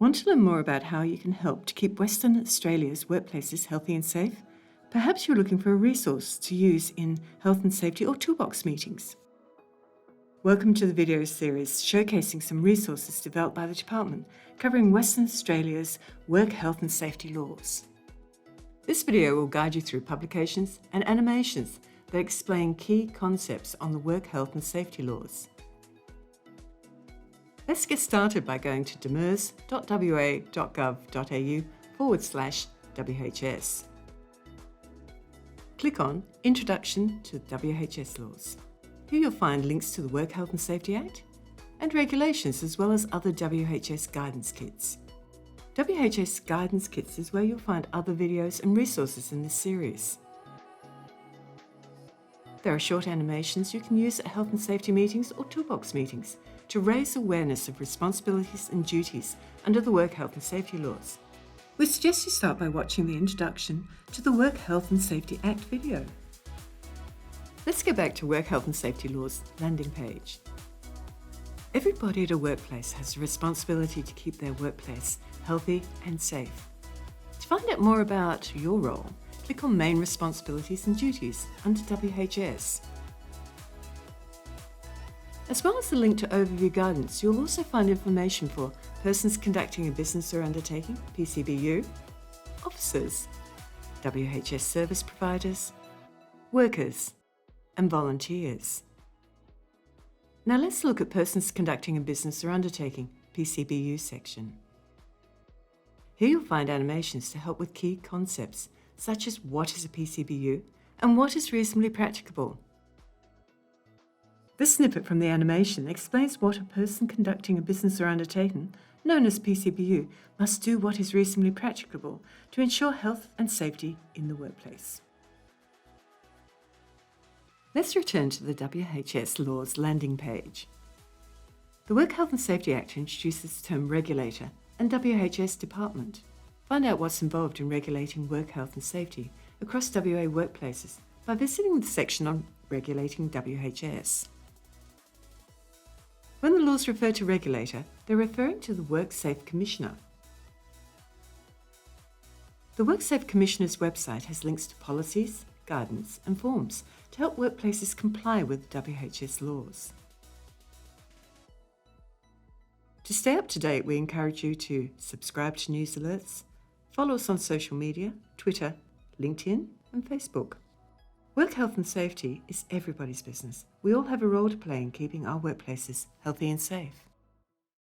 Want to learn more about how you can help to keep Western Australia's workplaces healthy and safe? Perhaps you're looking for a resource to use in health and safety or toolbox meetings. Welcome to the video series showcasing some resources developed by the Department covering Western Australia's work health and safety laws. This video will guide you through publications and animations that explain key concepts on the work health and safety laws. Let's get started by going to demers.wa.gov.au/WHS. Click on Introduction to WHS Laws. Here you'll find links to the Work Health and Safety Act and regulations, as well as other WHS guidance kits. WHS guidance kits is where you'll find other videos and resources in this series. There are short animations you can use at health and safety meetings or toolbox meetings to raise awareness of responsibilities and duties under the Work Health and Safety laws. We suggest you start by watching the introduction to the Work Health and Safety Act video. Let's go back to Work Health and Safety Laws landing page. Everybody at a workplace has a responsibility to keep their workplace healthy and safe. To find out more about your role, click on Main Responsibilities and Duties under WHS. As well as the link to overview guidance, you'll also find information for persons conducting a business or undertaking, PCBU, officers, WHS service providers, workers, and volunteers. Now let's look at persons conducting a business or undertaking, PCBU section. Here you'll find animations to help with key concepts, such as what is a PCBU and what is reasonably practicable. This snippet from the animation explains what a person conducting a business or undertaking, known as PCBU, must do what is reasonably practicable to ensure health and safety in the workplace. Let's return to the WHS Laws landing page. The Work Health and Safety Act introduces the term regulator and WHS department. Find out what's involved in regulating work health and safety across WA workplaces by visiting the section on regulating WHS. When the laws refer to regulator, they're referring to the WorkSafe Commissioner. The WorkSafe Commissioner's website has links to policies, guidance and forms to help workplaces comply with WHS laws. To stay up to date, we encourage you to subscribe to news alerts, follow us on social media, Twitter, LinkedIn and Facebook. Work health and safety is everybody's business. We all have a role to play in keeping our workplaces healthy and safe.